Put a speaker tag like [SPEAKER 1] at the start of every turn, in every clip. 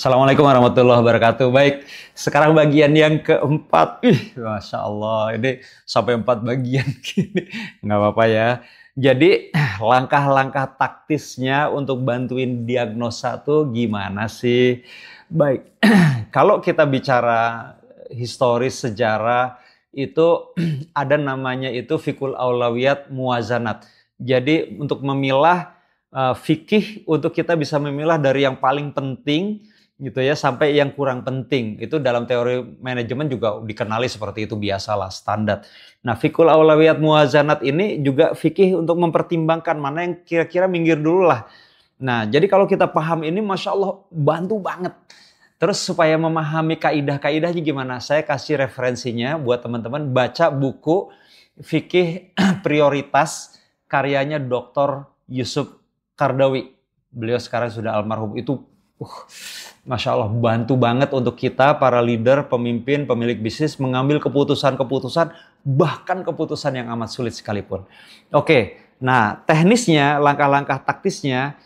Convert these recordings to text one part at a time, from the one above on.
[SPEAKER 1] Assalamualaikum warahmatullahi wabarakatuh. Baik, sekarang bagian yang keempat. Masya Allah, ini sampai 4 bagian gini. Nggak apa-apa ya. Jadi, langkah-langkah taktisnya untuk bantuin diagnosa tuh gimana sih? Baik, kalau kita bicara historis sejarah, itu ada namanya itu fikul aulawiyat muwazanat. Jadi, untuk memilah fikih, untuk kita bisa memilah dari yang paling penting gitu ya sampai yang kurang penting. Itu dalam teori manajemen juga dikenali seperti itu, biasalah, standar. Nah, fikul aulawiyat muwazanat ini juga fikih untuk mempertimbangkan mana yang kira-kira minggir dulu lah. Nah, jadi kalau kita paham ini, Masya Allah, bantu banget. Terus supaya memahami kaidah-kaidahnya gimana? Saya kasih referensinya buat teman-teman, baca buku fikih prioritas karyanya Dr. Yusuf Qaradawi. Beliau sekarang sudah almarhum. Itu Masya Allah, bantu banget untuk kita, para leader, pemimpin, pemilik bisnis, mengambil keputusan-keputusan, bahkan keputusan yang amat sulit sekalipun. Oke, nah teknisnya, langkah-langkah taktisnya,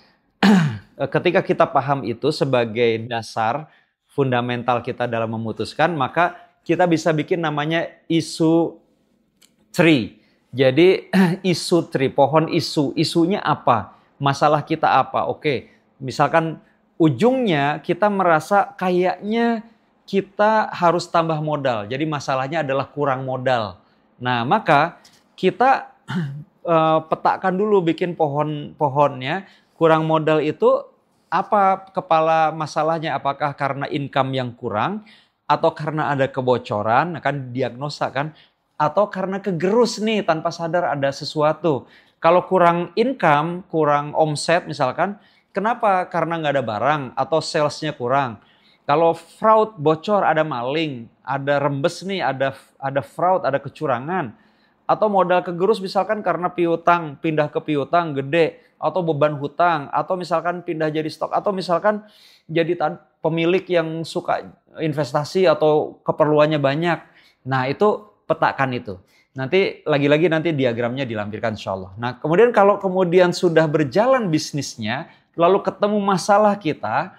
[SPEAKER 1] ketika kita paham itu sebagai dasar fundamental kita dalam memutuskan, maka kita bisa bikin namanya isu tree. Jadi isu tree, pohon isu. Isunya apa? Masalah kita apa? Oke, misalkan ujungnya kita merasa kayaknya kita harus tambah modal. Jadi masalahnya adalah kurang modal. Nah, maka kita petakan dulu, bikin pohon-pohonnya. Kurang modal itu apa kepala masalahnya? Apakah karena income yang kurang atau karena ada kebocoran, akan diagnosa kan? Atau karena kegerus nih, tanpa sadar ada sesuatu. Kalau kurang income, kurang omset misalkan, kenapa? Karena nggak ada barang atau salesnya kurang. Kalau fraud, bocor, ada maling, ada rembes nih, ada fraud, ada kecurangan. Atau modal kegerus misalkan karena piutang, pindah ke piutang gede, atau beban hutang, atau misalkan pindah jadi stok, atau misalkan jadi pemilik yang suka investasi atau keperluannya banyak. Nah, itu petakan itu. Nanti lagi-lagi nanti diagramnya dilampirkan insya Allah. Nah, kemudian kalau kemudian sudah berjalan bisnisnya, lalu ketemu masalah kita,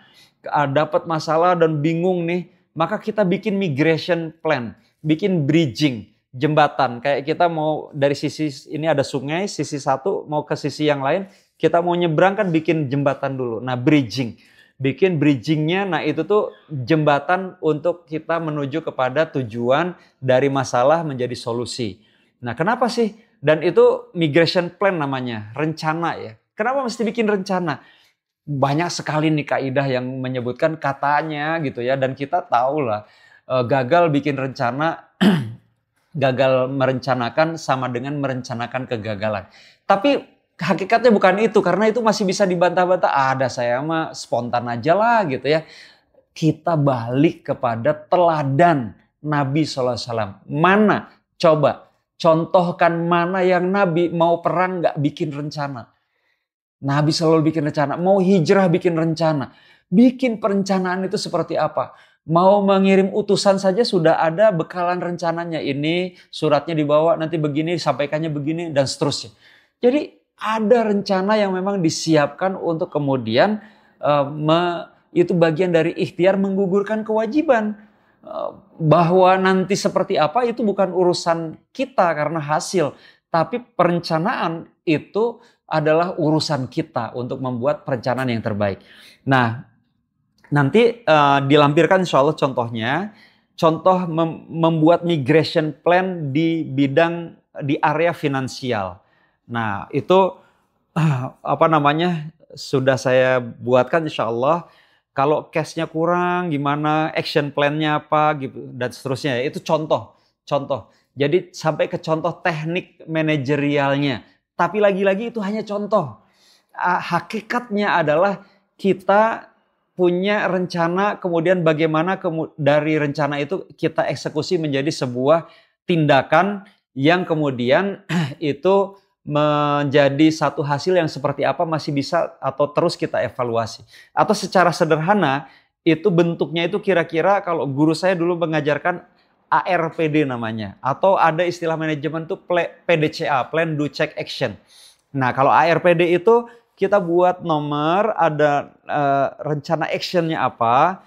[SPEAKER 1] dapat masalah dan bingung nih, maka kita bikin migration plan, bikin bridging, jembatan. Kayak kita mau dari sisi ini ada sungai, sisi satu mau ke sisi yang lain, kita mau nyebrang kan bikin jembatan dulu. Nah, bridging. Bikin bridgingnya, nah itu tuh jembatan untuk kita menuju kepada tujuan dari masalah menjadi solusi. Nah, kenapa sih? Dan itu migration plan namanya, rencana ya. Kenapa mesti bikin rencana? Banyak sekali nih kaidah yang menyebutkan katanya gitu ya, dan kita tahu lah gagal bikin rencana, gagal merencanakan sama dengan merencanakan kegagalan. Tapi hakikatnya bukan itu, karena itu masih bisa dibantah-bantah. Ada saya mah spontan aja lah gitu ya. Kita balik kepada teladan Nabi SAW. Mana? Coba contohkan mana yang Nabi mau perang gak bikin rencana. Nabi selalu bikin rencana. Mau hijrah bikin rencana. Bikin perencanaan itu seperti apa? Mau mengirim utusan saja sudah ada bekalan rencananya. Ini suratnya dibawa, nanti begini, sampaikannya begini, dan seterusnya. Jadi ada rencana yang memang disiapkan untuk kemudian itu bagian dari ikhtiar menggugurkan kewajiban. Bahwa nanti seperti apa itu bukan urusan kita karena hasil. Tapi perencanaan itu adalah urusan kita untuk membuat perencanaan yang terbaik. Nah, nanti dilampirkan insya Allah contohnya. Contoh membuat migration plan di bidang, di area finansial. Nah, itu sudah saya buatkan insya Allah. Kalau cash-nya kurang, gimana, action plan-nya apa, gitu, dan seterusnya. Itu contoh. Jadi sampai ke contoh teknik manajerialnya. Tapi lagi-lagi itu hanya contoh. Hakikatnya adalah kita punya rencana, kemudian bagaimana dari rencana itu kita eksekusi menjadi sebuah tindakan yang kemudian itu menjadi satu hasil yang seperti apa masih bisa atau terus kita evaluasi. Atau secara sederhana itu bentuknya itu kira-kira kalau guru saya dulu mengajarkan ARPD namanya. Atau ada istilah manajemen itu PDCA, Plan Do Check Action. Nah, kalau ARPD itu kita buat nomor, ada rencana actionnya apa,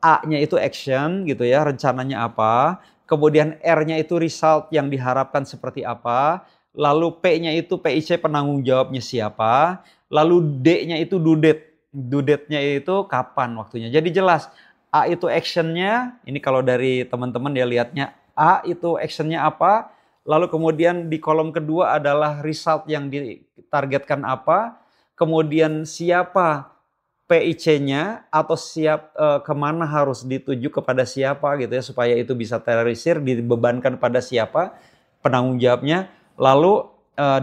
[SPEAKER 1] A-nya itu action gitu ya, rencananya apa, kemudian R-nya itu result yang diharapkan seperti apa, lalu P-nya itu PIC penanggung jawabnya siapa, lalu D-nya itu due date. Due date-nya itu kapan waktunya. Jadi jelas, A itu actionnya, ini kalau dari teman-teman ya lihatnya, A itu actionnya apa, lalu kemudian di kolom kedua adalah result yang ditargetkan apa, kemudian siapa PIC-nya atau kemana harus dituju kepada siapa gitu ya, supaya itu bisa terrealisir, dibebankan pada siapa penanggung jawabnya, lalu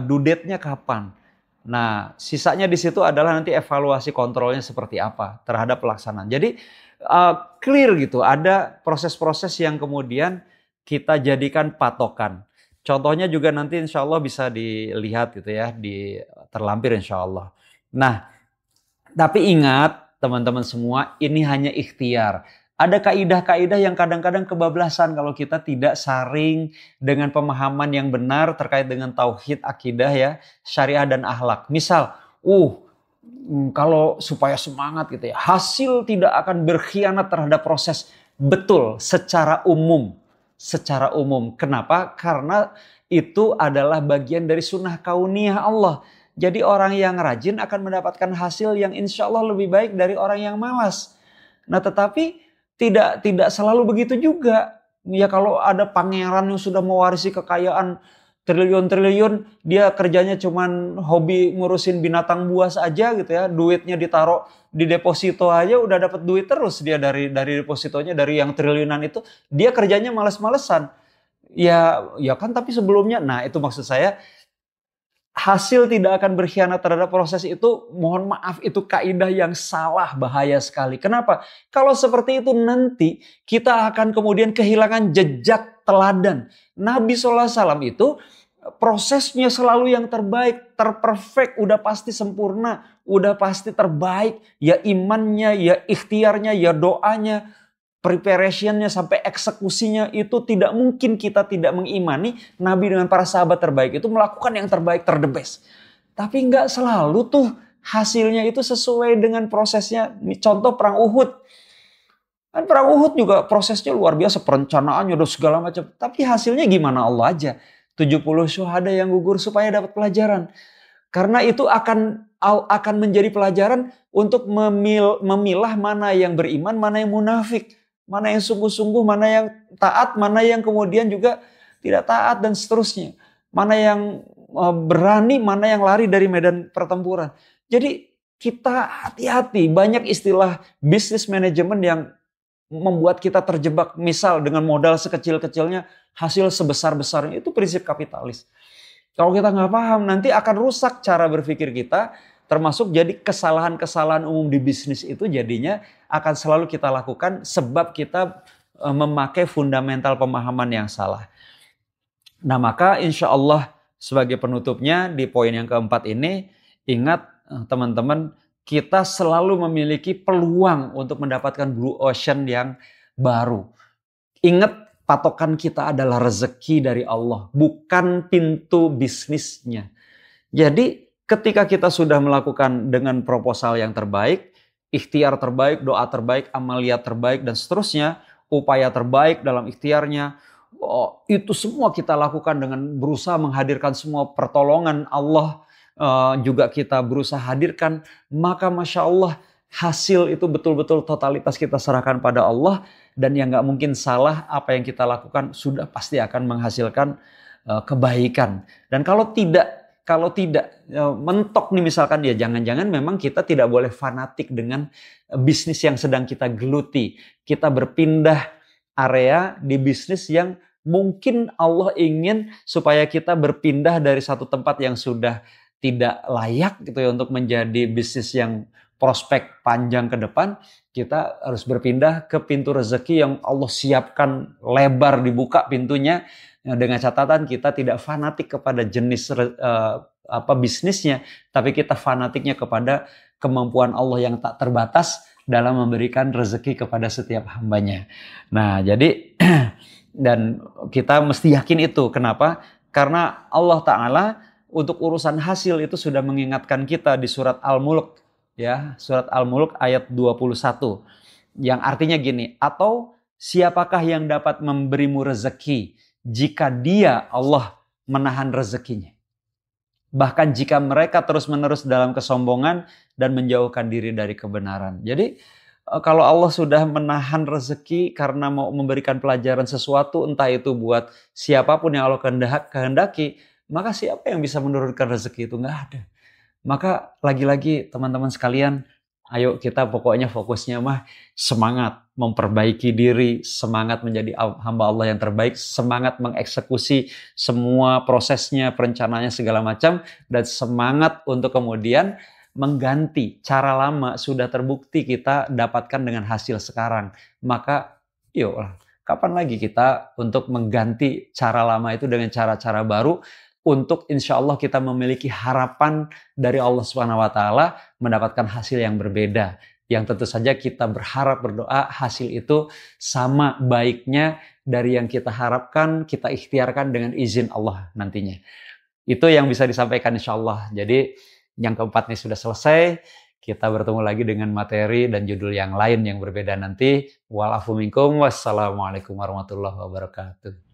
[SPEAKER 1] due date-nya kapan. Nah, sisanya di situ adalah nanti evaluasi kontrolnya seperti apa terhadap pelaksanaan. Jadi clear gitu, ada proses-proses yang kemudian kita jadikan patokan. Contohnya juga nanti insya Allah bisa dilihat gitu ya, terlampir insya Allah. Nah, tapi ingat teman-teman semua, ini hanya ikhtiar. Ada kaidah-kaidah yang kadang-kadang kebablasan kalau kita tidak saring dengan pemahaman yang benar terkait dengan tauhid, akidah ya, syariah dan akhlak. Misal, kalau supaya semangat gitu ya, hasil tidak akan berkhianat terhadap proses. Betul, secara umum. Secara umum. Kenapa? Karena itu adalah bagian dari sunnah kauniyah Allah. Jadi orang yang rajin akan mendapatkan hasil yang insya Allah lebih baik dari orang yang malas. Nah tetapi tidak selalu begitu juga. Ya kalau ada pangeran yang sudah mewarisi kekayaan triliun-triliun, dia kerjanya cuman hobi ngurusin binatang buas aja gitu ya. Duitnya ditaruh di deposito aja udah dapat duit terus dia dari depositonya, dari yang triliunan itu. Dia kerjanya males-malesan. Ya kan tapi sebelumnya, nah itu maksud saya, hasil tidak akan berkhianat terhadap proses itu, mohon maaf, itu kaidah yang salah, bahaya sekali. Kenapa? Kalau seperti itu nanti kita akan kemudian kehilangan jejak teladan. Nabi SAW itu prosesnya selalu yang terbaik, terperfect, udah pasti sempurna, udah pasti terbaik. Ya imannya, ya ikhtiarnya, ya doanya, preparationnya sampai eksekusinya, itu tidak mungkin kita tidak mengimani Nabi dengan para sahabat terbaik itu melakukan yang terbaik, the best. Tapi nggak selalu tuh hasilnya itu sesuai dengan prosesnya. Contoh perang Uhud. Kan perang Uhud juga prosesnya luar biasa, perencanaannya udah segala macam. Tapi hasilnya gimana, Allah aja. 70 syuhada yang gugur supaya dapat pelajaran. Karena itu akan menjadi pelajaran untuk memilah mana yang beriman, mana yang munafik. Mana yang sungguh-sungguh, mana yang taat, mana yang kemudian juga tidak taat dan seterusnya. Mana yang berani, mana yang lari dari medan pertempuran. Jadi kita hati-hati, banyak istilah bisnis manajemen yang membuat kita terjebak. Misal dengan modal sekecil-kecilnya, hasil sebesar-besarnya, itu prinsip kapitalis. Kalau kita nggak paham, nanti akan rusak cara berpikir kita. Termasuk jadi kesalahan-kesalahan umum di bisnis itu jadinya akan selalu kita lakukan sebab kita memakai fundamental pemahaman yang salah. Nah maka insya Allah sebagai penutupnya di poin yang keempat ini, ingat teman-teman, kita selalu memiliki peluang untuk mendapatkan blue ocean yang baru. Ingat, patokan kita adalah rezeki dari Allah, bukan pintu bisnisnya. Jadi ketika kita sudah melakukan dengan proposal yang terbaik, ikhtiar terbaik, doa terbaik, amaliyat terbaik, dan seterusnya, upaya terbaik dalam ikhtiarnya, itu semua kita lakukan dengan berusaha menghadirkan semua pertolongan Allah, juga kita berusaha hadirkan, maka Masya Allah, hasil itu betul-betul totalitas kita serahkan pada Allah, dan yang gak mungkin salah, apa yang kita lakukan sudah pasti akan menghasilkan kebaikan. Dan kalau tidak mentok nih misalkan, ya jangan-jangan memang kita tidak boleh fanatik dengan bisnis yang sedang kita geluti. Kita berpindah area di bisnis yang mungkin Allah ingin supaya kita berpindah dari satu tempat yang sudah tidak layak gitu ya untuk menjadi bisnis yang prospek panjang ke depan. Kita harus berpindah ke pintu rezeki yang Allah siapkan, lebar dibuka pintunya. Dengan catatan kita tidak fanatik kepada jenis bisnisnya, tapi kita fanatiknya kepada kemampuan Allah yang tak terbatas dalam memberikan rezeki kepada setiap hambanya. Nah, jadi dan kita mesti yakin itu. Kenapa? Karena Allah Ta'ala untuk urusan hasil itu sudah mengingatkan kita di surat Al-Mulk, ya, surat Al-Mulk ayat 21. Yang artinya gini, atau siapakah yang dapat memberimu rezeki jika dia Allah menahan rezekinya? Bahkan jika mereka terus-menerus dalam kesombongan dan menjauhkan diri dari kebenaran. Jadi kalau Allah sudah menahan rezeki karena mau memberikan pelajaran sesuatu, entah itu buat siapapun yang Allah kehendaki, maka siapa yang bisa menurunkan rezeki itu? Nggak ada. Maka lagi-lagi teman-teman sekalian, ayo kita pokoknya fokusnya mah semangat memperbaiki diri, semangat menjadi hamba Allah yang terbaik, semangat mengeksekusi semua prosesnya, perencanaannya segala macam, dan semangat untuk kemudian mengganti cara lama sudah terbukti kita dapatkan dengan hasil sekarang. Maka yuk, kapan lagi kita untuk mengganti cara lama itu dengan cara-cara baru, untuk insya Allah kita memiliki harapan dari Allah Subhanahu wa Ta'ala mendapatkan hasil yang berbeda. Yang tentu saja kita berharap, berdoa hasil itu sama baiknya dari yang kita harapkan, kita ikhtiarkan dengan izin Allah nantinya. Itu yang bisa disampaikan insya Allah. Jadi yang keempat ini sudah selesai. Kita bertemu lagi dengan materi dan judul yang lain yang berbeda nanti. Walafu minkum, wassalamualaikum warahmatullahi wabarakatuh.